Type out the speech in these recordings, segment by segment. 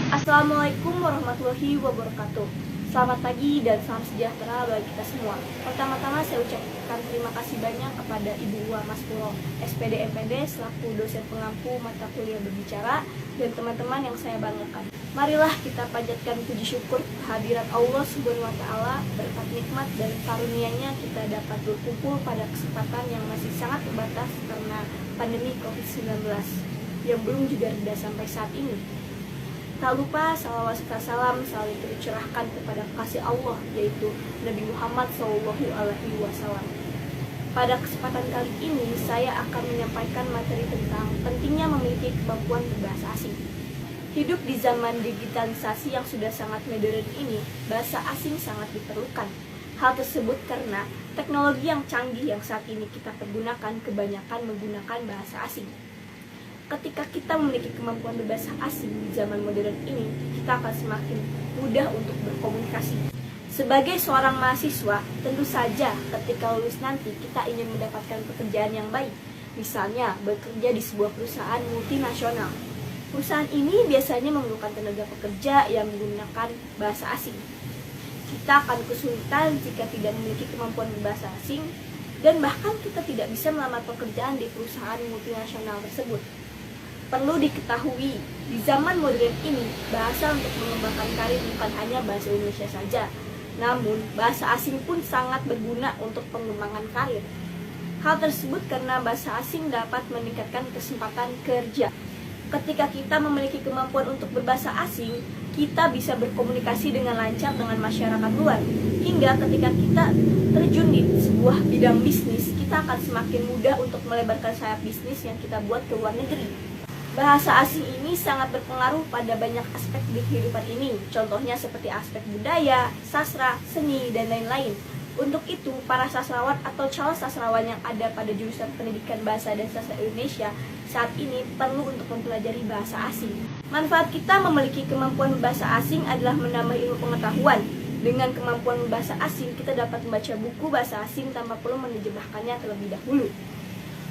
Assalamualaikum warahmatullahi wabarakatuh. Selamat pagi dan salam sejahtera bagi kita semua. Pertama-tama saya ucapkan terima kasih banyak kepada Ibu Mas Puro, SPD MPD selaku dosen pengampu mata kuliah berbicara, dan teman-teman yang saya banggakan. Marilah kita panjatkan puji syukur kehadirat Allah Subhanahu wa taala, berkat nikmat dan karunia-Nya kita dapat berkumpul pada kesempatan yang masih sangat terbatas karena pandemi Covid-19 yang belum juga reda sampai saat ini. Tak lupa salawat serta salam selalu tercurahkan kepada kasih Allah, yaitu Nabi Muhammad SAW. Pada kesempatan kali ini, saya akan menyampaikan materi tentang pentingnya memiliki kemampuan berbahasa asing. Hidup di zaman digitalisasi yang sudah sangat modern ini, bahasa asing sangat diperlukan. Hal tersebut karena teknologi yang canggih yang saat ini kita pergunakan kebanyakan menggunakan bahasa asing. Ketika kita memiliki kemampuan berbahasa asing di zaman modern ini, kita akan semakin mudah untuk berkomunikasi. Sebagai seorang mahasiswa, tentu saja ketika lulus nanti kita ingin mendapatkan pekerjaan yang baik. Misalnya, bekerja di sebuah perusahaan multinasional. Perusahaan ini biasanya memerlukan tenaga pekerja yang menggunakan bahasa asing. Kita akan kesulitan jika tidak memiliki kemampuan berbahasa asing, dan bahkan kita tidak bisa melamar pekerjaan di perusahaan multinasional tersebut. Perlu diketahui, di zaman modern ini, bahasa untuk mengembangkan karir bukan hanya bahasa Indonesia saja, namun bahasa asing pun sangat berguna untuk pengembangan karir. Hal tersebut karena bahasa asing dapat meningkatkan kesempatan kerja. Ketika kita memiliki kemampuan untuk berbahasa asing, kita bisa berkomunikasi dengan lancar dengan masyarakat luar. Hingga ketika kita terjun di sebuah bidang bisnis, kita akan semakin mudah untuk melebarkan sayap bisnis yang kita buat ke luar negeri. Bahasa asing ini sangat berpengaruh pada banyak aspek di kehidupan ini, contohnya seperti aspek budaya, sastra, seni, dan lain-lain. Untuk itu, para sastrawan atau calon sastrawan yang ada pada jurusan pendidikan bahasa dan sastra Indonesia saat ini perlu untuk mempelajari bahasa asing. Manfaat kita memiliki kemampuan bahasa asing adalah menambah ilmu pengetahuan. Dengan kemampuan bahasa asing, kita dapat membaca buku bahasa asing tanpa perlu menerjemahkannya terlebih dahulu.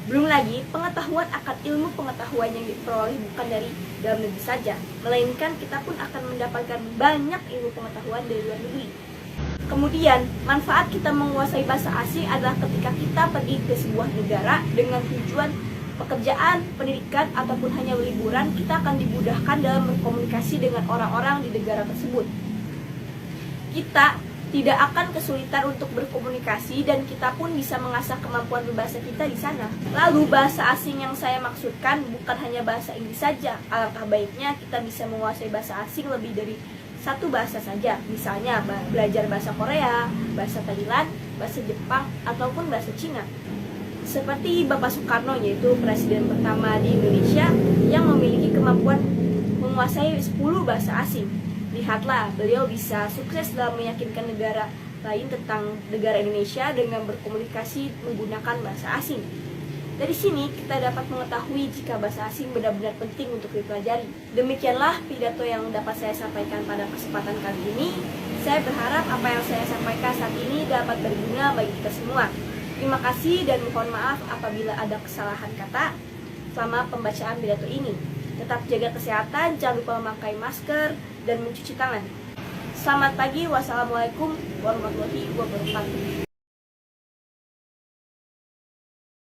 Belum lagi, pengetahuan akan ilmu pengetahuan yang diperoleh bukan dari dalam negeri saja, melainkan kita pun akan mendapatkan banyak ilmu pengetahuan dari luar negeri. Kemudian, manfaat kita menguasai bahasa asing adalah ketika kita pergi ke sebuah negara dengan tujuan pekerjaan, pendidikan, ataupun hanya liburan, kita akan dimudahkan dalam berkomunikasi dengan orang-orang di negara tersebut. Kita tidak akan kesulitan untuk berkomunikasi dan kita pun bisa mengasah kemampuan berbahasa kita di sana. Lalu bahasa asing yang saya maksudkan bukan hanya bahasa Inggris saja. Alangkah baiknya kita bisa menguasai bahasa asing lebih dari satu bahasa saja. Misalnya belajar bahasa Korea, bahasa Thailand, bahasa Jepang, ataupun bahasa Cina. Seperti Bapak Soekarno, yaitu presiden pertama di Indonesia yang memiliki kemampuan menguasai 10 bahasa asing. Lihatlah, beliau bisa sukses dalam meyakinkan negara lain tentang negara Indonesia dengan berkomunikasi menggunakan bahasa asing. Dari sini kita dapat mengetahui jika bahasa asing benar-benar penting untuk dipelajari. Demikianlah pidato yang dapat saya sampaikan pada kesempatan kali ini. Saya berharap apa yang saya sampaikan saat ini dapat berguna bagi kita semua. Terima kasih dan mohon maaf apabila ada kesalahan kata selama pembacaan pidato ini. Tetap jaga kesehatan, jangan lupa memakai masker, dan mencuci tangan. Selamat pagi, wassalamualaikum warahmatullahi wabarakatuh.